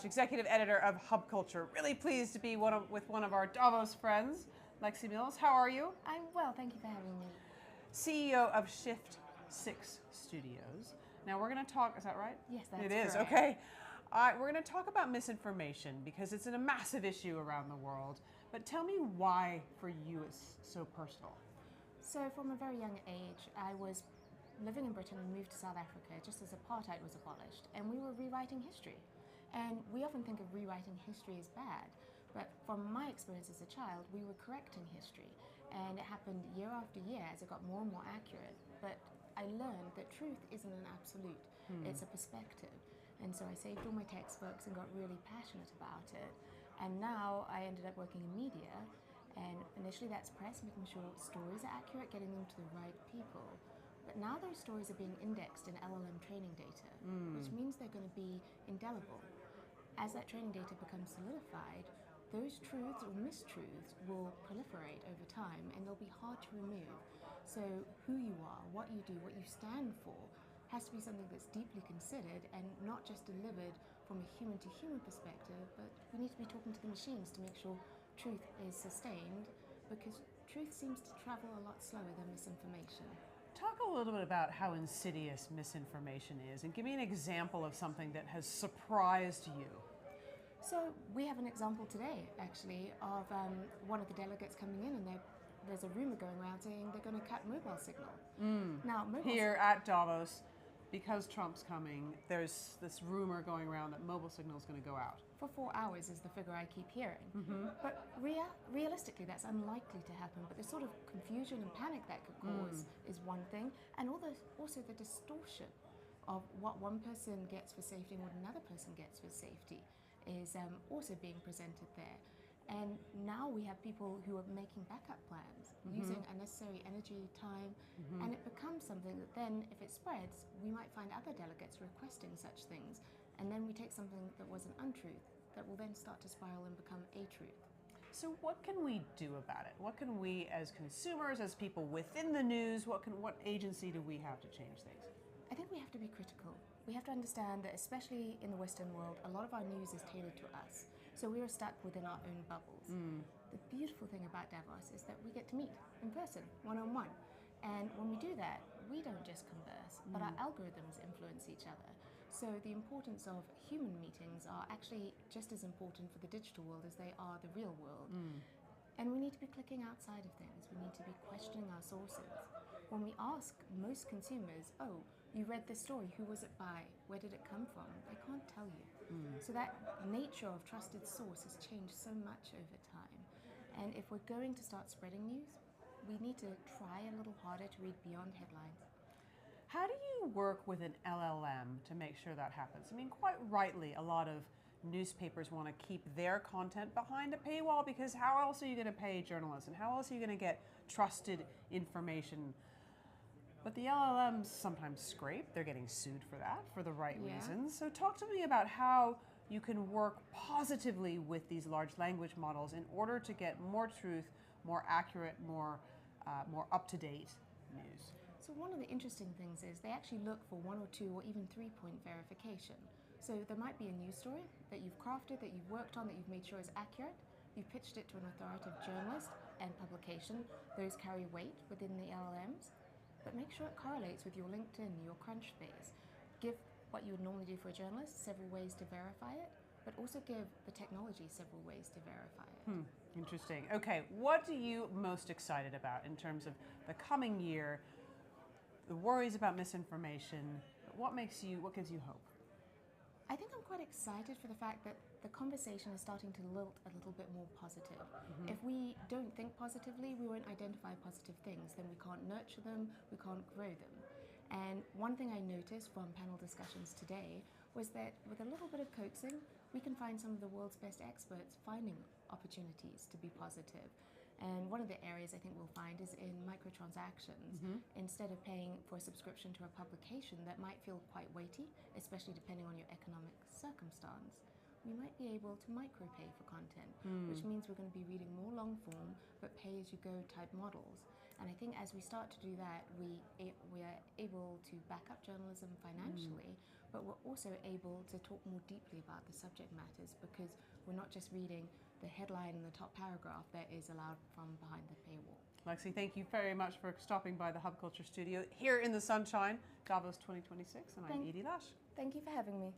Executive Editor of Hub Culture. Really pleased to be with one of our Davos friends, Lexi Mills. How are you? I'm well, thank you for having me. CEO of Shift 6 Studios. Now we're going to talk, is that right? Yes, that's correct. It is, correct. okay. We're going to talk about misinformation because it's a massive issue around the world. But tell me why for you it's so personal. So from a very young age, I was living in Britain and moved to South Africa just as apartheid was abolished, and we were rewriting history. And we often think of rewriting history as bad, but from my experience as a child, we were correcting history. And it happened year after year as it got more and more accurate. But I learned that truth isn't an absolute, it's a perspective. And so I saved all my textbooks and got really passionate about it. And now I ended up working in media, and initially that's press, making sure stories are accurate, getting them to the right people. But now those stories are being indexed in LLM training data, which means they're going to be indelible. As that training data becomes solidified, those truths or mistruths will proliferate over time and they'll be hard to remove. So who you are, what you do, what you stand for has to be something that's deeply considered and not just delivered from a human-to-human perspective, but we need to be talking to the machines to make sure truth is sustained, because truth seems to travel a lot slower than misinformation. Talk a little bit about how insidious misinformation is, and give me an example of something that has surprised you. So we have an example today, actually, of one of the delegates coming in, and there's a rumor going around saying they're going to cut mobile signal. Now, Here at Davos, because Trump's coming, there's this rumor going around that mobile signal is going to go out. For 4 hours is the figure I keep hearing. But realistically, that's unlikely to happen. But the sort of confusion and panic that could cause is one thing, and also the distortion of what one person gets for safety and what another person gets for safety is also being presented there. And now we have people who are making backup plans, using unnecessary energy, time, and it becomes something that then, if it spreads, we might find other delegates requesting such things. And then we take something that was an untruth that will then start to spiral and become a truth. So what can we do about it? What can we as consumers, as people within the news, what agency do we have to change things? I think we have to be critical. We have to understand that, especially in the Western world, a lot of our news is tailored to us. So we are stuck within our own bubbles. The beautiful thing about Davos is that we get to meet in person, one-on-one. And when we do that, we don't just converse, but our algorithms influence each other. So the importance of human meetings are actually just as important for the digital world as they are the real world. And we need to be clicking outside of things. We need to be questioning our sources. When we ask most consumers, oh, you read this story, who was it by? Where did it come from? They can't tell you. So that nature of trusted source has changed so much over time. And if we're going to start spreading news, we need to try a little harder to read beyond headlines. How do you work with an LLM to make sure that happens? I mean, quite rightly, a lot of newspapers want to keep their content behind a paywall, because how else are you going to pay journalists, and how else are you going to get trusted information? But the LLMs sometimes scrape. They're getting sued for that, for the right reasons. So talk to me about how you can work positively with these large language models in order to get more truth, more accurate, more up-to-date news. So one of the interesting things is they actually look for 1 or 2 or even 3-point verification. So there might be a news story that you've crafted, that you've worked on, that you've made sure is accurate. You've pitched it to an authoritative journalist and publication. Those carry weight within the LLMs. But make sure it correlates with your LinkedIn, your Crunchbase. Give what you would normally do for a journalist several ways to verify it, but also give the technology several ways to verify it. Interesting. Okay, what are you most excited about in terms of the coming year? The worries about misinformation. What gives you hope? I think I'm quite excited for the fact that the conversation is starting to lilt a little bit more positive. If we don't think positively, we won't identify positive things, then we can't nurture them, we can't grow them. And one thing I noticed from panel discussions today was that with a little bit of coaxing, we can find some of the world's best experts finding opportunities to be positive. And one of the areas I think we'll find is in microtransactions. Instead of paying for a subscription to a publication that might feel quite weighty, especially depending on your economic circumstance, we might be able to micro-pay for content, which means we're going to be reading more long form, but pay-as-you-go type models. And I think as we start to do that, we are able to back up journalism financially, but we're also able to talk more deeply about the subject matters, because we're not just reading the headline in the top paragraph that is allowed from behind the paywall. Lexi, thank you very much for stopping by the Hub Culture studio here in the sunshine, Davos 2026, and I'm Edie Lash. Thank you for having me.